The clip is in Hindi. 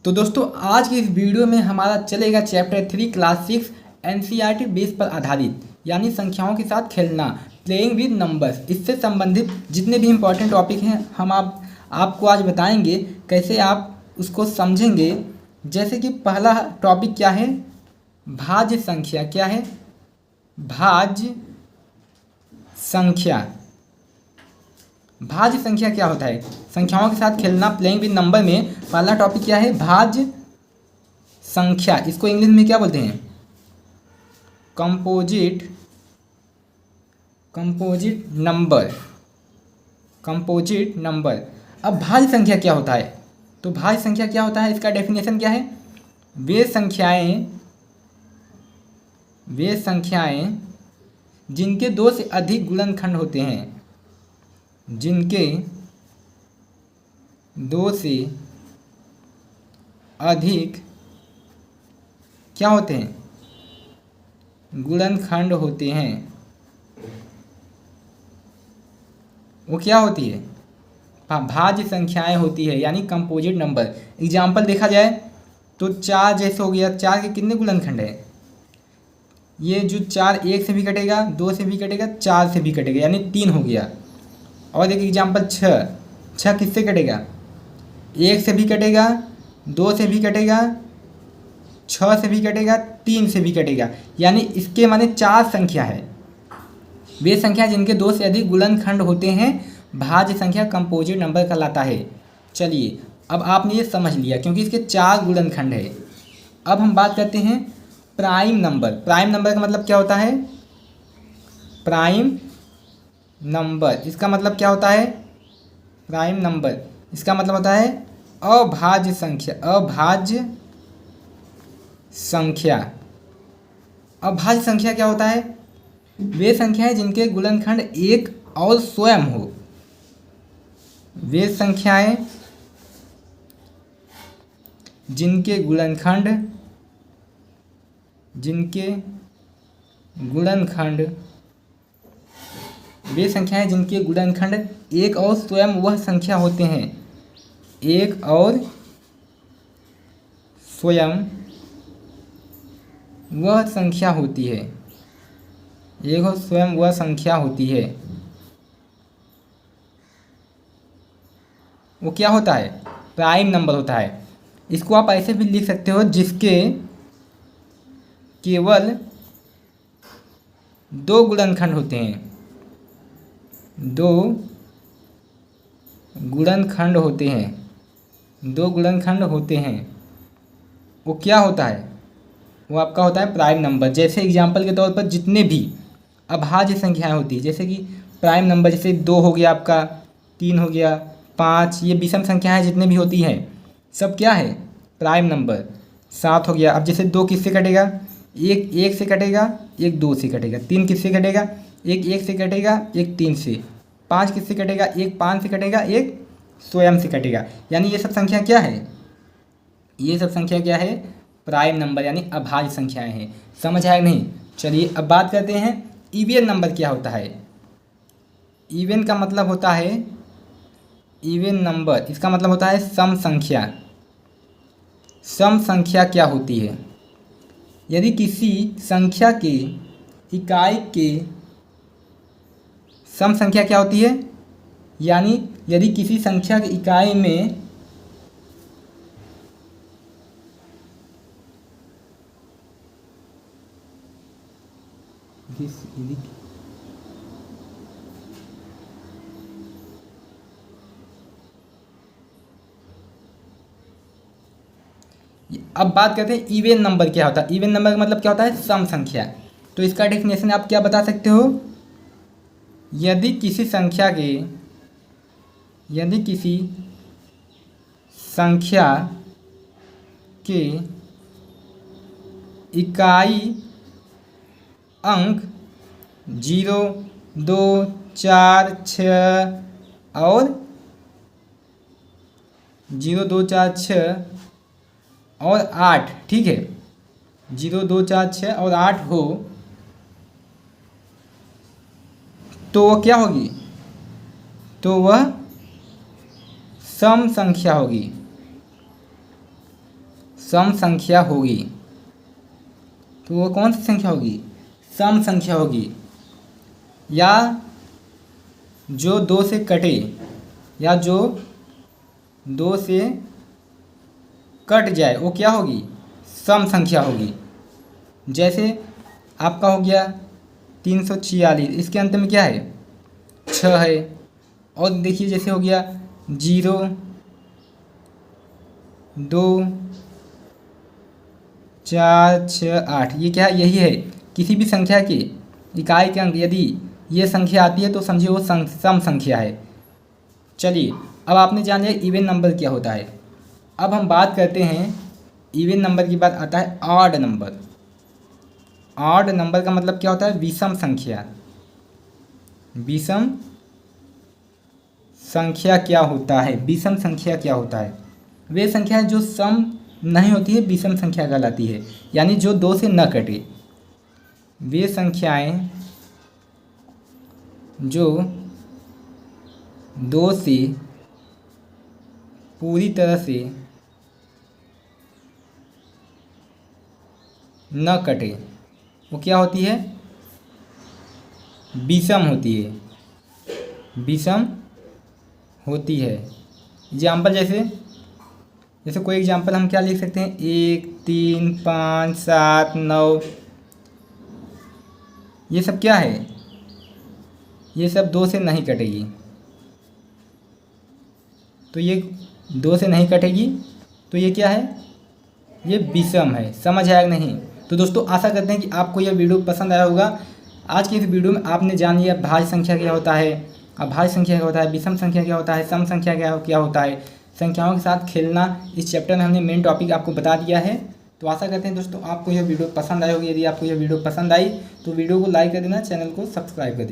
तो दोस्तों आज की इस वीडियो में हमारा चलेगा चैप्टर 3 क्लास 6 एनसीईआरटी बेस पर आधारित यानी संख्याओं के साथ खेलना प्लेइंग विद नंबर्स। इससे संबंधित जितने भी इम्पोर्टेंट टॉपिक हैं हम आपको आज बताएंगे कैसे आप उसको समझेंगे। जैसे कि पहला टॉपिक क्या है, भाज्य संख्या। क्या है? भाज्य संख्या। भाज्य संख्या क्या होता है? संख्याओं के साथ खेलना प्लेइंग विद नंबर में पहला टॉपिक क्या है, भाज्य संख्या। इसको इंग्लिश में क्या बोलते हैं? Composite number. Composite number. अब भाज्य संख्या क्या होता है? तो भाज्य संख्या क्या होता है, इसका डेफिनेशन क्या है? वे संख्याएं जिनके दो से अधिक गुणनखंड होते हैं, जिनके दो से अधिक क्या होते हैं, गुणनखंड होते हैं, वो क्या होती है, भाज्य संख्याएं होती है यानी कंपोजिट नंबर। एग्जाम्पल देखा जाए तो 4 जैसे हो गया, 4 के कितने गुणनखंड है? ये जो 4 1 से भी कटेगा, 2 से भी कटेगा, 4 से भी कटेगा यानी 3 हो गया। और एक एग्जाम्पल 6 किससे कटेगा? 1 से भी कटेगा, 2 से भी कटेगा, 6 से भी कटेगा, 3 से भी कटेगा यानी इसके माने 4 संख्या है। वे संख्या जिनके 2 से अधिक गुणनखंड होते हैं भाज्य संख्या कंपोजिट नंबर कहलाता है। चलिए अब आपने ये समझ लिया क्योंकि इसके 4 गुणनखंड है। अब हम बात करते हैं प्राइम नंबर। प्राइम नंबर का मतलब क्या होता है? प्राइम नंबर इसका मतलब क्या होता है? प्राइम नंबर इसका मतलब होता है अभाज्य संख्या। अभाज्य संख्या। अभाज्य संख्या क्या होता है? वे संख्याएं जिनके गुणनखंड एक और स्वयं हो। वे संख्याएं जिनके गुणनखंड वे संख्याएं जिनके गुणनखंड एक और स्वयं वह संख्या होते हैं। एक और स्वयं वह संख्या होती है। एक और स्वयं वह संख्या होती है, वो क्या होता है? प्राइम नंबर होता है। इसको आप ऐसे भी लिख सकते हो जिसके केवल 2 गुणनखंड होते हैं। 2 गुणनखंड होते हैं। 2 गुणनखंड होते हैं, वो क्या होता है? वो आपका होता है प्राइम नंबर। जैसे एग्जाम्पल के तौर पर जितने भी अभाज्य संख्याएं होती है, जैसे कि प्राइम नंबर जैसे 2 हो गया आपका, 3 हो गया, 5, ये विषम संख्याएं जितने भी होती हैं सब क्या है? Prime number. 7 हो गया। अब जैसे 2 किससे कटेगा? एक 1 से कटेगा, एक 2 से कटेगा। 3 किससे कटेगा? एक 1 से कटेगा, एक 3 से। 5 किससे कटेगा? एक 5 से कटेगा, एक स्वयं से कटेगा। यानी ये सब संख्या क्या है? ये सब संख्या क्या है? प्राइम नंबर यानी अभाज्य संख्याएं हैं। समझ आया नहीं? चलिए अब बात करते हैं इवन नंबर क्या होता है। इवन का मतलब होता है, इवन नंबर इसका मतलब होता है सम संख्या। सम संख्या क्या होती है? यदि किसी संख्या के इकाई के सम संख्या क्या होती है, यानी यदि किसी संख्या की इकाई में अब बात करते हैं इवन नंबर क्या होता है। इवन नंबर का मतलब क्या होता है? सम संख्या। तो इसका डेफिनेशन आप क्या बता सकते हो? यदि किसी संख्या के इकाई अंक 0, 2, 4, 6 और 0, 2, 4, 6 और 8, ठीक है, 0, 2, 4, 6 और 8 हो तो वह क्या होगी? तो वह सम संख्या होगी। सम संख्या होगी, तो वो कौन सी संख्या होगी? सम संख्या होगी। या जो 2 से कटे, या जो 2 से कट जाए वो क्या होगी? सम संख्या होगी। जैसे आपका हो गया 346, इसके अंत में क्या है? 6 है। और देखिए जैसे हो गया 0, 2, 4, 6, 8, ये क्या है? यही है। किसी भी संख्या के इकाई के अंक यदि ये संख्या आती है तो समझिए वो सम संख्या है। चलिए अब आपने जान लिया इवन नंबर क्या होता है। अब हम बात करते हैं इवन नंबर की बात आता है ऑड नंबर। ऑड नंबर का मतलब क्या होता है? विषम संख्या। विषम संख्या क्या होता है? विषम संख्या क्या होता है? वे संख्या जो सम नहीं होती है विषम संख्या कहलाती है, यानी जो 2 से न कटे। वे संख्याएं जो 2 से पूरी तरह से न कटे वो क्या होती है? विषम होती है। विषम होती है। एग्जाम्पल जैसे कोई एग्जाम्पल हम क्या लिख सकते हैं? 1, 3, 5, 7, 9, ये सब क्या है? ये सब 2 से नहीं कटेगी, तो ये 2 से नहीं कटेगी, तो ये क्या है? ये विषम है। समझ आया नहीं? तो दोस्तों आशा करते हैं कि आपको यह वीडियो पसंद आया होगा। आज की इस वीडियो में आपने जान लिया भाज्य संख्या क्या होता है, अभाज्य संख्या क्या होता है, विषम संख्या क्या होता है, सम संख्या क्या होता है, संख्याओं के साथ खेलना। इस चैप्टर में हमने मेन टॉपिक आपको बता दिया है। तो आशा करते हैं दोस्तों आपको यह वीडियो पसंद आई होगी। यदि आपको यह वीडियो पसंद आई तो वीडियो को लाइक कर देना, चैनल को सब्सक्राइब कर देना।